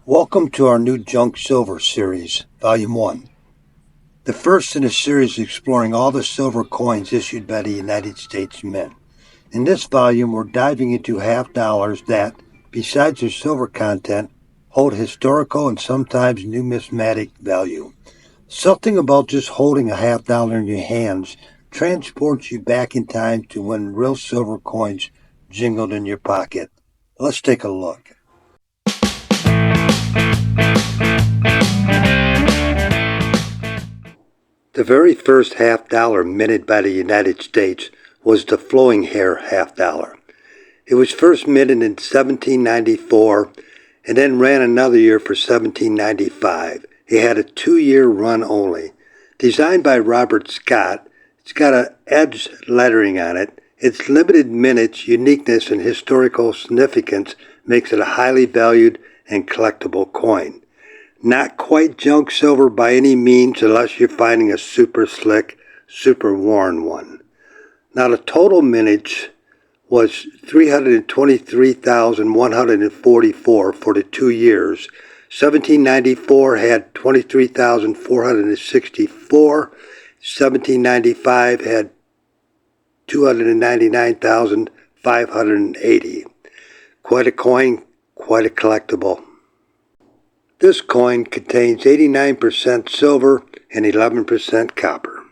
Welcome to our new Junk Silver series, Volume 1. The first in a series exploring all the silver coins issued by the United States Mint. In this volume, we're diving into half dollars that, besides their silver content, hold historical and sometimes numismatic value. Something about just holding a half dollar in your hands transports you back in time to when real silver coins jingled in your pocket. Let's take a look. The very first half dollar minted by the United States was the flowing hair half dollar. It was first minted in 1794 and then ran another year for 1795. It had a 2-year run only. Designed by Robert Scott, it's got an edged lettering on it. Its limited mintage, uniqueness, and historical significance makes it a highly valued and collectible coin. Not quite junk silver by any means unless you're finding a super slick, super worn one. Now the total mintage was 323,144 for the 2 years. 1794 had 23,464. 1795 had 299,580. Quite a coin, quite a collectible. This coin contains 89% silver and 11% copper.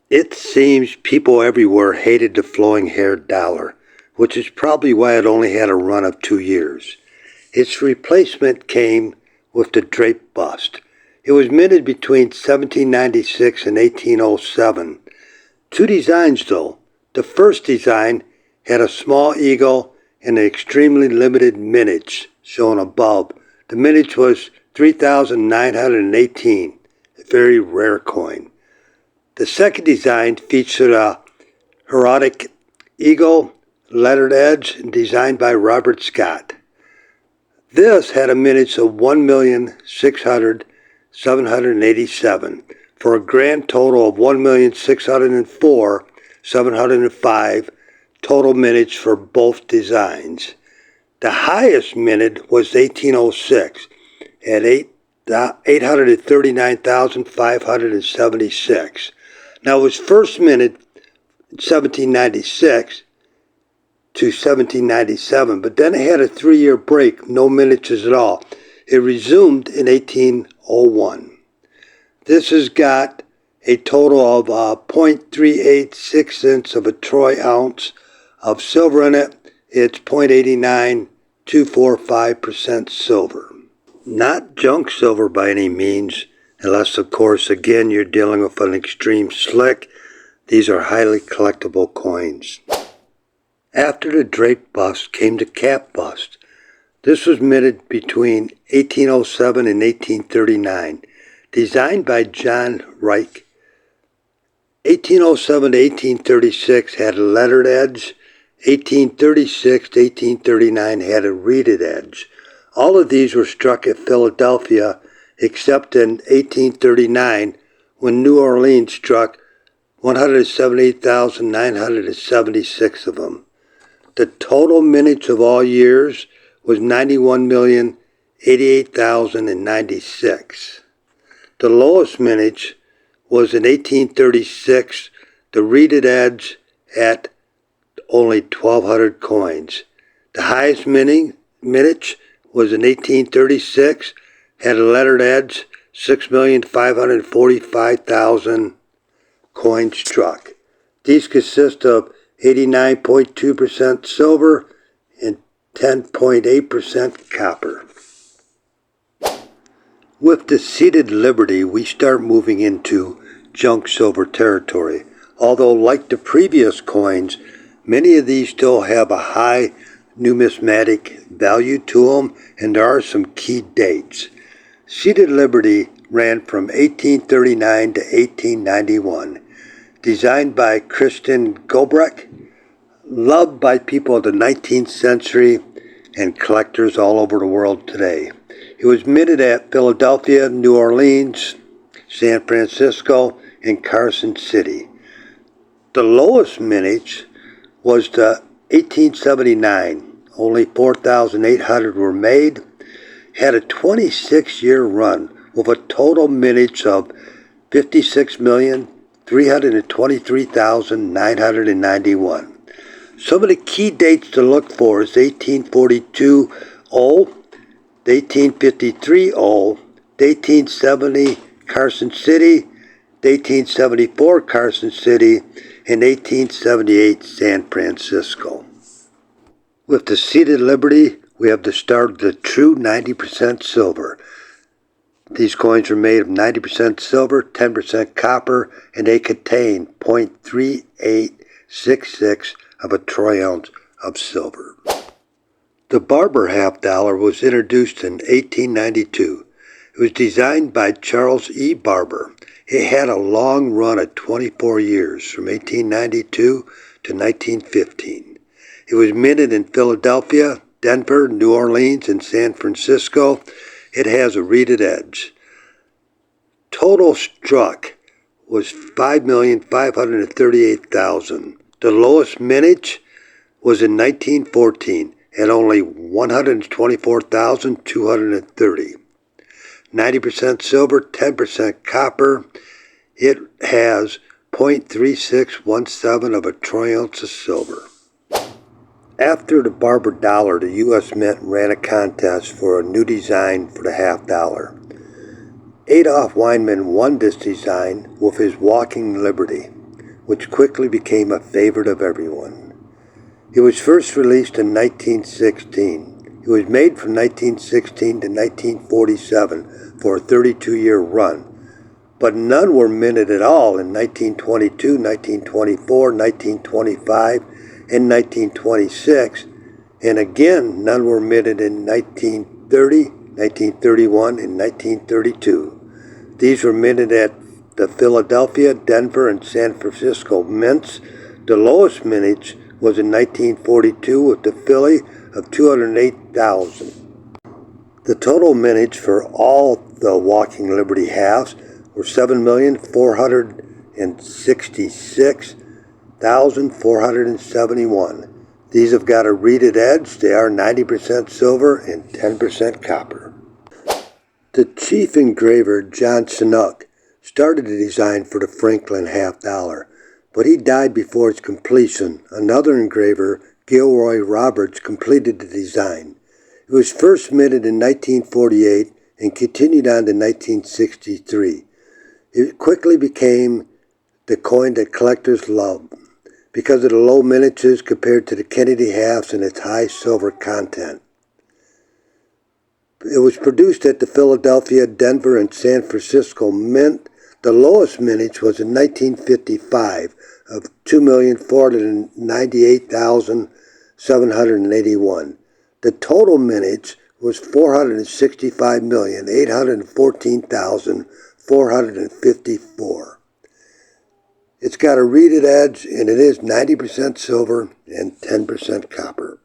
It seems people everywhere hated the flowing hair dollar, which is probably why it only had a run of 2 years. Its replacement came with the Drape Bust. It was minted between 1796 and 1807. Two designs though. The first design had a small eagle and an extremely limited mintage shown above. The mintage was 3,918, a very rare coin. The second design featured a heraldic eagle, lettered edge, and designed by Robert Scott. This had a mintage of 1,600,787 for a grand total of 1,604,705 total mintage for both designs. The highest minted was 1806 at 839,576. Now it was first minted in 1796 to 1797, but then it had a 3-year break, no mintages at all. It resumed in 1801. This has got a total of 0.386 cents of a troy ounce of silver in it. It's 0.89245% silver. Not junk silver by any means, unless of course again you're dealing with an extreme slick. These are highly collectible coins. After the Drape Bust came the Cap Bust. This was minted between 1807 and 1839, designed by John Reich. 1807 to 1836 had a lettered edge. 1836 to 1839 had a reeded edge. All of these were struck at Philadelphia, except in 1839 when New Orleans struck 178,976 of them. The total mintage of all years was 91,088,096. The lowest mintage was in 1836, the reeded edge at only 1,200 coins. The highest mintage was in 1836, had a lettered edge, 6,545,000 coins struck. These consist of 89.2% silver and 10.8% copper. With the seated Liberty, we start moving into junk silver territory. Although like the previous coins, many of these still have a high numismatic value to them, and there are some key dates. Seated Liberty ran from 1839 to 1891, designed by Christian Gobrecht, loved by people of the 19th century and collectors all over the world today. It was minted at Philadelphia, New Orleans, San Francisco, and Carson City. The lowest mintage was the 1879. Only 4,800 were made. had a 26-year run with a total mintage of 56,323,991. Some of the key dates to look for is 1842 Old, 1853 Old, 1870 Carson City, 1874 Carson City, and 1878 San Francisco. With the seated Liberty, we have the start of the true 90% silver. These coins are made of 90% silver, 10% copper, and they contain 0.3866 of a troy ounce of silver. The Barber half dollar was introduced in 1892. It was designed by Charles E. Barber. It had a long run of 24 years, from 1892 to 1915. It was minted in Philadelphia, Denver, New Orleans, and San Francisco. It has a reeded edge. Total struck was 5,538,000. The lowest mintage was in 1914 at only 124,230. 90% silver, 10% copper. It has 0.3617 of a troy ounce of silver. After the Barber dollar, the U.S. Mint ran a contest for a new design for the half dollar. Adolph Weinman won this design with his Walking Liberty, which quickly became a favorite of everyone. It was first released in 1916. It was made from 1916 to 1947 for a 32-year run, but none were minted at all in 1922, 1924, 1925, and 1926, and again none were minted in 1930, 1931, and 1932. These were minted at the Philadelphia, Denver, and San Francisco mints. The lowest mintage was in 1942 with the Philly of 208,000. The total mintage for all the Walking Liberty halves were 7,466,471. These have got a reeded edge. They are 90% silver and 10% copper. The chief engraver, John Chinook, started the design for the Franklin half dollar, but he died before its completion. Another engraver, Gilroy Roberts, completed the design. It was first minted in 1948 and continued on to 1963. It quickly became the coin that collectors loved because of the low minages compared to the Kennedy halves and its high silver content. It was produced at the Philadelphia, Denver, and San Francisco Mint. The lowest mintage was in 1955 of 2,498,781. The total mintage was 465,814,454. It's got a reeded edge, and it is 90% silver and 10% copper.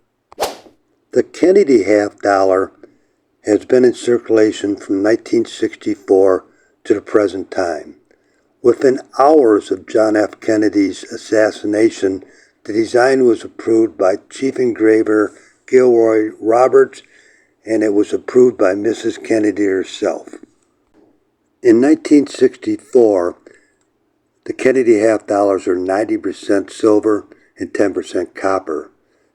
The Kennedy half dollar has been in circulation from 1964 to the present time. Within hours of John F. Kennedy's assassination, the design was approved by Chief Engraver Gilroy Roberts, and it was approved by Mrs. Kennedy herself. In 1964, the Kennedy half dollars are 90% silver and 10% copper.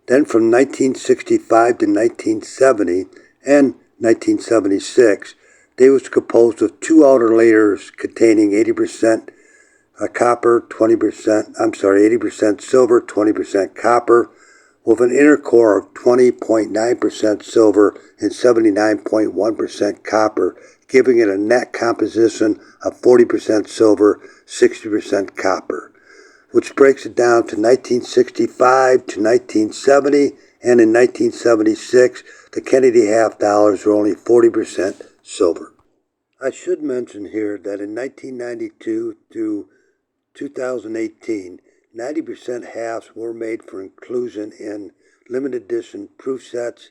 Then from 1965 to 1970 and 1976, they was composed of two outer layers containing 80% copper, 80% silver, 20% copper, with an inner core of 20.9% silver and 79.1% copper, giving it a net composition of 40% silver, 60% copper, which breaks it down to 1965 to 1970, and in 1976, the Kennedy half dollars were only 40% silver. I should mention here that in 1992 through 2018, 90% halves were made for inclusion in limited edition proof sets.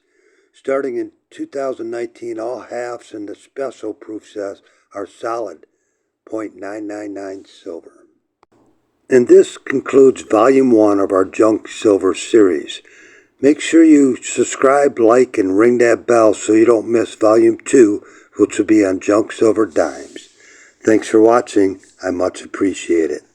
Starting in 2019, all halves in the special proof sets are solid 0.999 silver. And this concludes Volume 1 of our Junk Silver series. Make sure you subscribe, like, and ring that bell so you don't miss Volume 2, which will be on junk silver dimes. Thanks for watching. I much appreciate it.